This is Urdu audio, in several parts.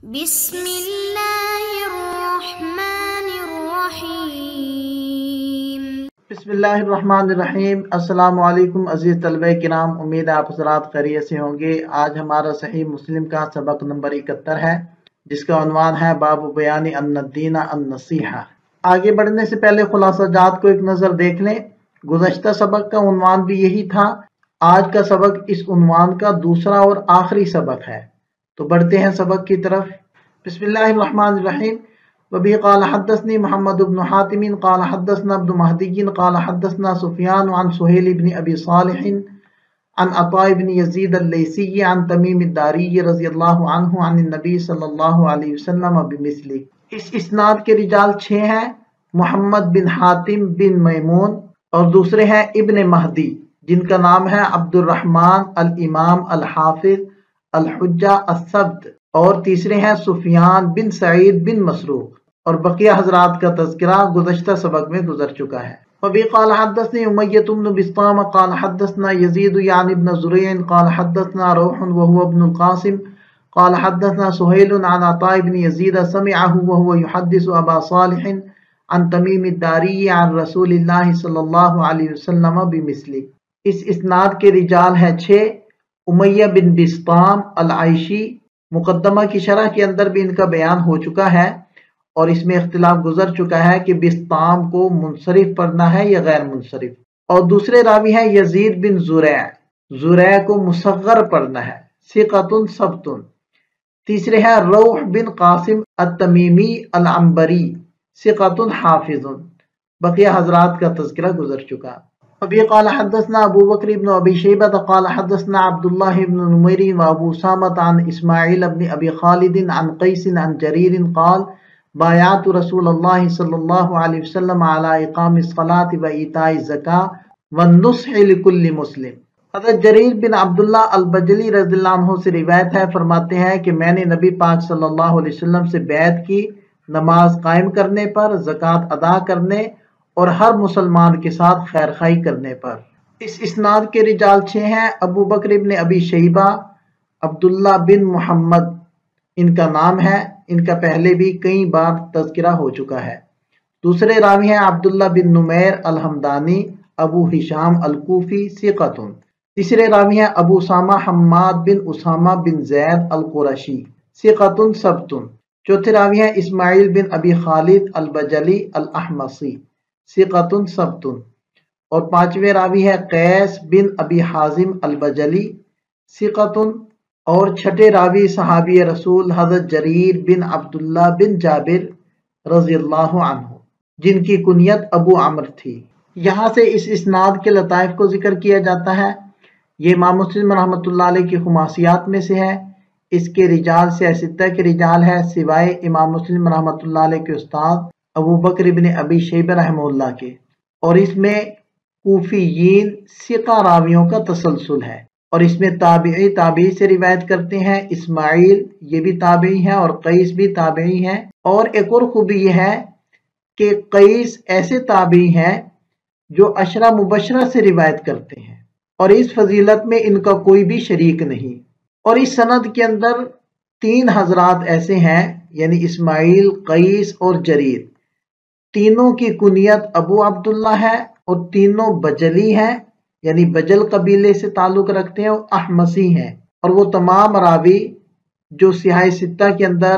بسم اللہ الرحمن الرحیم۔ بسم اللہ الرحمن الرحیم۔ السلام علیکم عزیز طلبہ کرام، امید ہے آپ حضرات خیریت سے ہوں گے۔ آج ہمارا صحیح مسلم کا سبق نمبر 71 ہے، جس کا عنوان ہے باب بیان ان الدین النصیحہ۔ آگے بڑھنے سے پہلے خلاصہ جات کو ایک نظر دیکھ لیں۔ گزشتہ سبق کا عنوان بھی یہی تھا، آج کا سبق اس عنوان کا دوسرا اور آخری سبق ہے۔ تو بڑھتے ہیں سبق کی طرف۔ بسم اللہ الرحمن الرحیم۔ وبه قال حدثني محمد بن حاتم قال حدثنا ابن مهدي قال حدثنا سفيان عن سهيل بن ابي صالح عن عطاء بن يزيد الليثي عن تميم الداري رضي الله عنه عن النبي صلى الله عليه وسلم بمثله۔ اس اسناد کے رجال 6 ہیں، محمد بن حاتم بن میمون، اور دوسرے ہیں ابن مہدی جن کا نام ہے عبد الرحمن الامام الحافظ الحجہ الثبت، اور تیسرے ہیں سفیان بن سعید بن مسروق، اور بقیہ حضرات کا تذکرہ گزشتہ سبق میں گزر چکا ہے۔ وبه قال حدثني أمية بن بسطام قال حدثنا يزيد يعني ابن زريع قال حدثنا روح وهو ابن القاسم قال حدثنا سهيل عن عطاء بن يزيد سمعه وهو يحدث أبا صالح عن تميم الداري عن رسول الله صلى الله عليه وسلم بمثله۔ اس اسناد کے رجال ہیں 6، امیہ بن بسطام العیشی، مقدمہ کی شرح کے اندر بھی ان کا بیان ہو چکا ہے، اور اس میں اختلاف گزر چکا ہے کہ بسطام کو منصرف پڑھنا ہے یا غیر منصرف، اور دوسرے راوی ہیں یزید بن زریع، زریع کو مصغر پڑھنا ہے، ثقۃ ثبت۔ تیسرے ہیں روح بن قاسم التمیمی العنبری، ثقۃ حافظ۔ بقیہ حضرات کا تذکرہ گزر چکا۔ ابھی قال حدثنا ابو بکر بن ابی شیبہ قال حدثنا عبد اللہ بن نمیر وابو سامۃ عن اسماعیل بن ابی خالد عن قیس عن جریر قال بایعت رسول اللہ صلی اللہ علیہ وسلم علی اقام الصلاۃ و ایتاء الزکاۃ والنصح لکل مسلم۔ حضرت جریر بن عبداللہ البجلی رضی اللہ عنہ سے روایت ہے، فرماتے ہیں کہ میں نے نبی پاک صلی اللہ علیہ وسلم سے بیعت کی نماز قائم کرنے پر، زکوٰۃ ادا کرنے اور ہر مسلمان کے ساتھ خیر خواہی کرنے پر۔ اس اسناد کے رجال 6 ہیں، ابو بکر بن ابی شیبہ، عبداللہ بن محمد ان کا نام ہے، ان کا پہلے بھی کئی بار تذکرہ ہو چکا ہے۔ دوسرے راوی ہیں عبداللہ بن نمیر الحمدانی ابو ہشام الکوفی، ثقۃ۔ تیسرے راوی ہیں ابو اسامہ حماد بن اسامہ بن زید القرشی، ثقۃ ثبت۔ چوتھے راوی ہیں اسماعیل بن ابی خالد البجلی الاحمصی، ثقۃ ثبت۔ اور پانچویں راوی ہے قیس بن ابی حازم البجلی، ثقۃ۔ اور چھٹے راوی صحابی رسول حضرت جریر بن عبداللہ بن جابر رضی اللہ عنہ، جن کی کنیت ابو عمرو تھی۔ یہاں سے اس اسناد کے لطائف کو ذکر کیا جاتا ہے۔ یہ امام مسلم رحمۃ اللہ علیہ کی خماسیات میں سے ہے۔ اس کے رجال سیاستہ کے رجال ہے، سوائے امام مسلم رحمۃ اللہ علیہ کے استاد ابو بکر بن ابی شیبہ رحمہ اللہ کے، اور اس میں کوفیین ثقہ راویوں کا تسلسل ہے، اور اس میں تابعی سے روایت کرتے ہیں۔ اسماعیل یہ بھی تابعی ہیں اور قیس بھی تابعی ہیں، اور ایک اور خوبی یہ ہے کہ قیس ایسے تابعی ہیں جو عشرہ مبشرہ سے روایت کرتے ہیں، اور اس فضیلت میں ان کا کوئی بھی شریک نہیں۔ اور اس سند کے اندر 3 حضرات ایسے ہیں، یعنی اسماعیل، قیس اور جریر، تینوں کی کنیت ابو عبداللہ ہے، اور تینوں بجلی ہیں، یعنی بجل قبیلے سے تعلق رکھتے ہیں، اور احمسی ہیں، اور وہ تمام راوی جو سیاہ ستہ کے اندر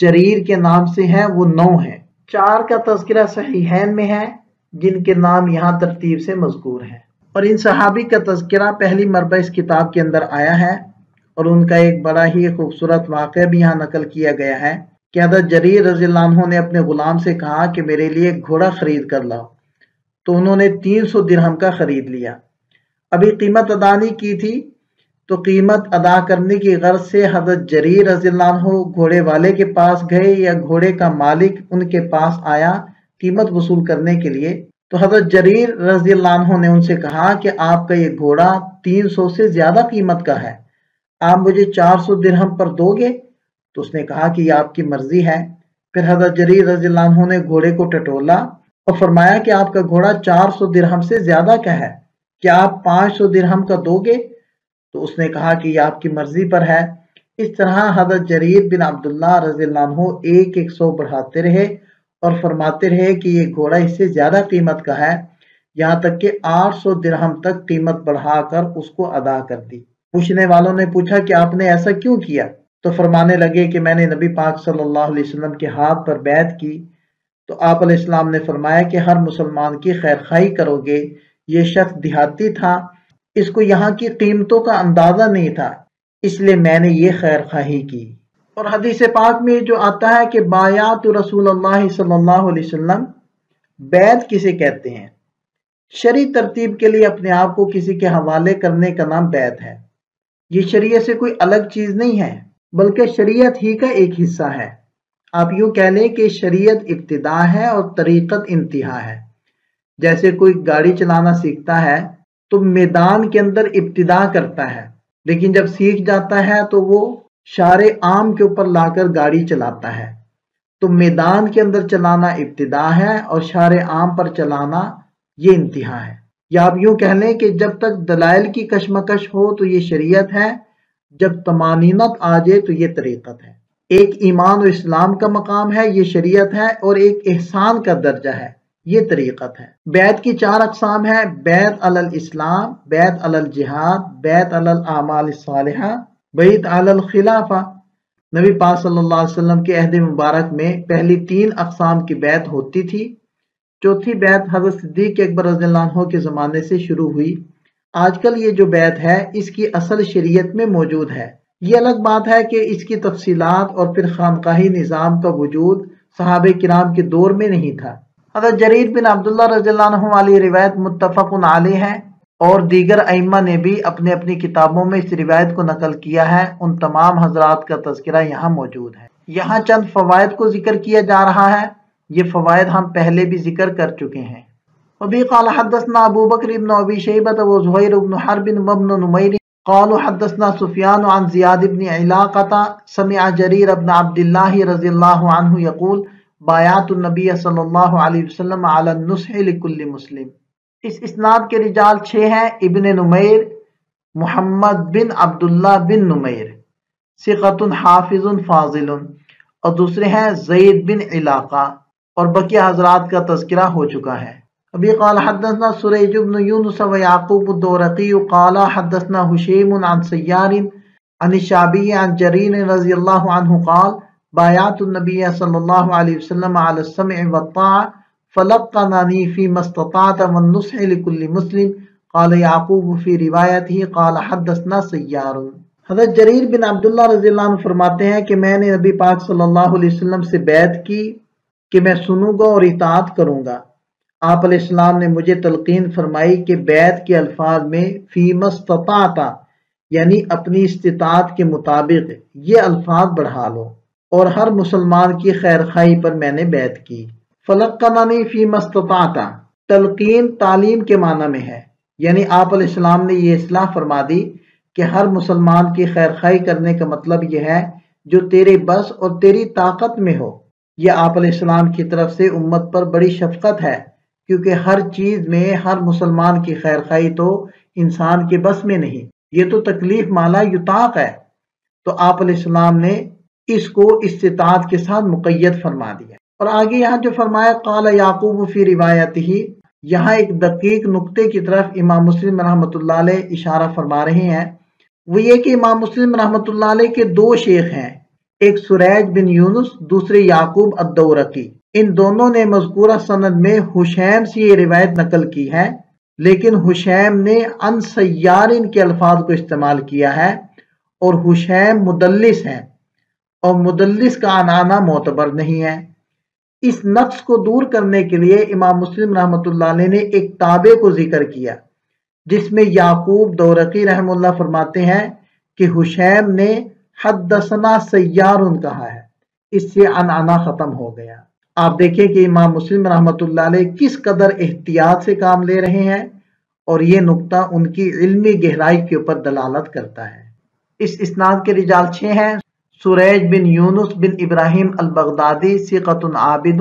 جریر کے نام سے ہیں وہ 9 ہیں۔ 4 کا تذکرہ صحیحین میں ہے، جن کے نام یہاں ترتیب سے مذکور ہیں، اور ان صحابی کا تذکرہ پہلی مرتبہ اس کتاب کے اندر آیا ہے، اور ان کا ایک بڑا ہی خوبصورت واقعہ بھی یہاں نقل کیا گیا ہے کہ حضرت جریر رضی اللہ عنہ نے اپنے غلام سے کہا کہ میرے لیے ایک گھوڑا خرید کر لاؤ، تو انہوں نے 300 درہم کا خرید لیا۔ ابھی قیمت ادا نہیں کی تھی، تو قیمت ادا کرنے کی غرض سے حضرت جریر رضی اللہ عنہ گھوڑے والے کے پاس گئے، یا گھوڑے کا مالک ان کے پاس آیا قیمت وصول کرنے کے لیے، تو حضرت جریر رضی اللہ عنہ نے ان سے کہا کہ آپ کا یہ گھوڑا 300 سے زیادہ قیمت کا ہے، آپ مجھے 400 درہم پر دو گے؟ تو اس نے کہا کہ یہ آپ کی مرضی ہے۔ پھر حضرت جریر رضی اللہ عنہ نے گھوڑے کو ٹٹولا اور فرمایا کہ آپ کا گھوڑا 400 درہم سے زیادہ کا ہے، کیا آپ 500 درہم کا دو گے؟ تو اس نے کہا کہ یہ آپ کی مرضی پر ہے۔ اس طرح حضرت جریر بن عبداللہ رضی اللہ عنہ ایک ایک سو بڑھاتے رہے اور فرماتے رہے کہ یہ گھوڑا اس سے زیادہ قیمت کا ہے، یہاں تک کہ 800 درہم تک قیمت بڑھا کر اس کو ادا کر دی۔ پوچھنے والوں نے پوچھا کہ آپ نے ایسا کیوں کیا؟ تو فرمانے لگے کہ میں نے نبی پاک صلی اللہ علیہ وسلم کے ہاتھ پر بیعت کی تو آپ علیہ السلام نے فرمایا کہ ہر مسلمان کی خیر خواہی کرو گے۔ یہ شخص دیہاتی تھا، اس کو یہاں کی قیمتوں کا اندازہ نہیں تھا، اس لیے میں نے یہ خیر خواہی کی۔ اور حدیث پاک میں جو آتا ہے کہ بایعت رسول اللہ صلی اللہ علیہ وسلم، بیعت کسے کہتے ہیں؟ شرعی ترتیب کے لیے اپنے آپ کو کسی کے حوالے کرنے کا نام بیعت ہے۔ یہ شریعت سے کوئی الگ چیز نہیں ہے بلکہ شریعت ہی کا ایک حصہ ہے۔ آپ یوں کہہ لیں کہ شریعت ابتدا ہے اور طریقت انتہا ہے۔ جیسے کوئی گاڑی چلانا سیکھتا ہے تو میدان کے اندر ابتدا کرتا ہے، لیکن جب سیکھ جاتا ہے تو وہ شارع عام کے اوپر لا کر گاڑی چلاتا ہے۔ تو میدان کے اندر چلانا ابتدا ہے اور شارع عام پر چلانا یہ انتہا ہے۔ یا آپ یوں کہہ لیں کہ جب تک دلائل کی کشمکش ہو تو یہ شریعت ہے، جب طمانینت آ جائے تو یہ طریقت ہے۔ ایک ایمان و اسلام کا مقام ہے، یہ شریعت ہے، اور ایک احسان کا درجہ ہے، یہ طریقت ہے۔ بیعت کی 4 اقسام ہیں: بیعت علی الاسلام، بیعت علی الجہاد، بیعت علی الاعمال الصالحہ، بیعت علی الخلافہ۔ نبی پاک صلی اللہ علیہ وسلم کے عہد مبارک میں پہلی 3 اقسام کی بیعت ہوتی تھی۔ چوتھی بیعت حضرت صدیق اکبر رضی اللہ عنہ کے زمانے سے شروع ہوئی۔ آج کل یہ جو بیعت ہے اس کی اصل شریعت میں موجود ہے۔ یہ الگ بات ہے کہ اس کی تفصیلات اور پھر خانقاہی نظام کا وجود صحابہ کرام کے دور میں نہیں تھا۔ حضرت جریر بن عبداللہ رضی اللہ عنہ والی روایت متفق علیہ ہے اور دیگر ائمہ نے بھی اپنی اپنی کتابوں میں اس روایت کو نقل کیا ہے۔ ان تمام حضرات کا تذکرہ یہاں موجود ہے۔ یہاں چند فوائد کو ذکر کیا جا رہا ہے، یہ فوائد ہم پہلے بھی ذکر کر چکے ہیں۔ وبی قال حدثنا ابو بکر بن ابی شیبۃ و زہیر بن حرب وابن نمیر قالوا حدثنا سفیان عن زیاد بن علاقہ سمع جریر بن عبد اللہ رضی اللہ عنہ یقول بایعت النبی صلی اللہ علیہ وسلم علی النصح لکل مسلم۔ اس اسناد کے رجال 6 ہیں: ابن نمیر محمد بن عبداللہ بن نمیر ثقۃ حافظ فاضل، اور دوسرے ہیں زید بن علاقہ، اور بقیہ حضرات کا تذکرہ ہو چکا ہے۔ ابھی قال حدثنا سریج بن یونس و یعقوب الدورقی قال حدثنا حشیم عن سیار عن الشعبی عن جریر رضی اللہ عنہ قال بایعت النبی صلی اللہ علیہ وسلم علی السمع والطاعة فلقننی فیما استطعت والنصح لكل مسلم قال یعقوب فی روایتہ قال حدثنا سیار۔ حضرت جریر بن عبداللہ رضی اللہ عنہ فرماتے ہیں کہ میں نے نبی پاک صلی اللہ علیہ وسلم سے بیعت کی کہ میں سنوں گا اور اطاعت کروں گا۔ آپ علیہ السلام نے مجھے تلقین فرمائی کہ بیعت کے الفاظ میں فیما استطعت یعنی اپنی استطاعت کے مطابق یہ الفاظ بڑھا لو، اور ہر مسلمان کی خیر خواہی پر میں نے بیعت کی۔ فلقننی فیما استطعت تلقین تعلیم کے معنی میں ہے، یعنی آپ علیہ السلام نے یہ اصلاح فرما دی کہ ہر مسلمان کی خیر خواہی کرنے کا مطلب یہ ہے جو تیرے بس اور تیری طاقت میں ہو۔ یہ آپ علیہ السلام کی طرف سے امت پر بڑی شفقت ہے، کیونکہ ہر چیز میں ہر مسلمان کی خیر خواہی تو انسان کے بس میں نہیں، یہ تو تکلیف مالا یطاق ہے، تو آپ علیہ السلام نے اس کو استطاعت کے ساتھ مقید فرما دیا۔ اور آگے یہاں جو فرمایا قال یعقوب فی روایتہ، یہاں ایک دقیق نقطے کی طرف امام مسلم رحمۃ اللہ علیہ اشارہ فرما رہے ہیں، وہ یہ کہ امام مسلم رحمۃ اللہ علیہ کے 2 شیخ ہیں، ایک سریج بن یونس، دوسرے یعقوب الدورقی۔ ان دونوں نے مذکورہ سند میں حشیم سے یہ روایت نقل کی ہے، لیکن حشیم نے عن سیار کے الفاظ کو استعمال کیا ہے، اور حشیم مدلس ہے، اور مدلس کا عنعنہ معتبر نہیں ہے۔ اس نقص کو دور کرنے کے لیے امام مسلم رحمۃ اللہ علیہ نے ایک تابع کو ذکر کیا، جس میں یعقوب دورقی رحمہ اللہ فرماتے ہیں کہ حشیم نے حدثنا سیار کہا ہے، اس سے عنعنہ ختم ہو گیا۔ آپ دیکھیں کہ امام مسلم رحمۃ اللہ علیہ کس قدر احتیاط سے کام لے رہے ہیں، اور یہ نقطہ ان کی علمی گہرائی کے اوپر دلالت کرتا ہے۔ اس اسناد کے رجال 6 ہیں: سریج بن یونس بن ابراہیم البغدادی ثقۃ عابد،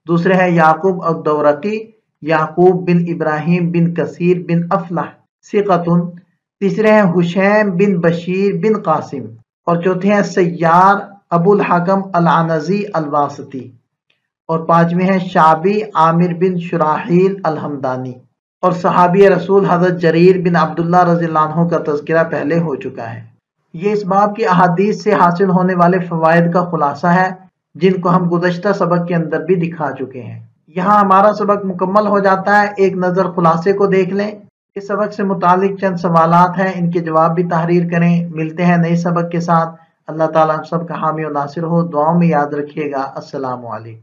دوسرے ہیں یعقوب الدورقی یعقوب بن ابراہیم بن کثیر بن افلح ثقۃ، تیسرے ہیں حشیم بن بشیر بن قاسم اور چوتھے ہیں سیار ابو الحکم العنزی الواسطی، اور پانچویں ہیں شعبی عامر بن شراحیل الحمدانی، اور صحابی رسول حضرت جریر بن عبداللہ رضی اللہ عنہ کا تذکرہ پہلے ہو چکا ہے۔ یہ اس باب کی احادیث سے حاصل ہونے والے فوائد کا خلاصہ ہے، جن کو ہم گزشتہ سبق کے اندر بھی دکھا چکے ہیں۔ یہاں ہمارا سبق مکمل ہو جاتا ہے۔ ایک نظر خلاصے کو دیکھ لیں۔ اس سبق سے متعلق چند سوالات ہیں، ان کے جواب بھی تحریر کریں۔ ملتے ہیں نئے سبق کے ساتھ۔ اللہ تعالیٰ ہم سب کا حامی و ناصر ہو۔ دعاؤں میں یاد رکھیے گا۔ السلام علیکم۔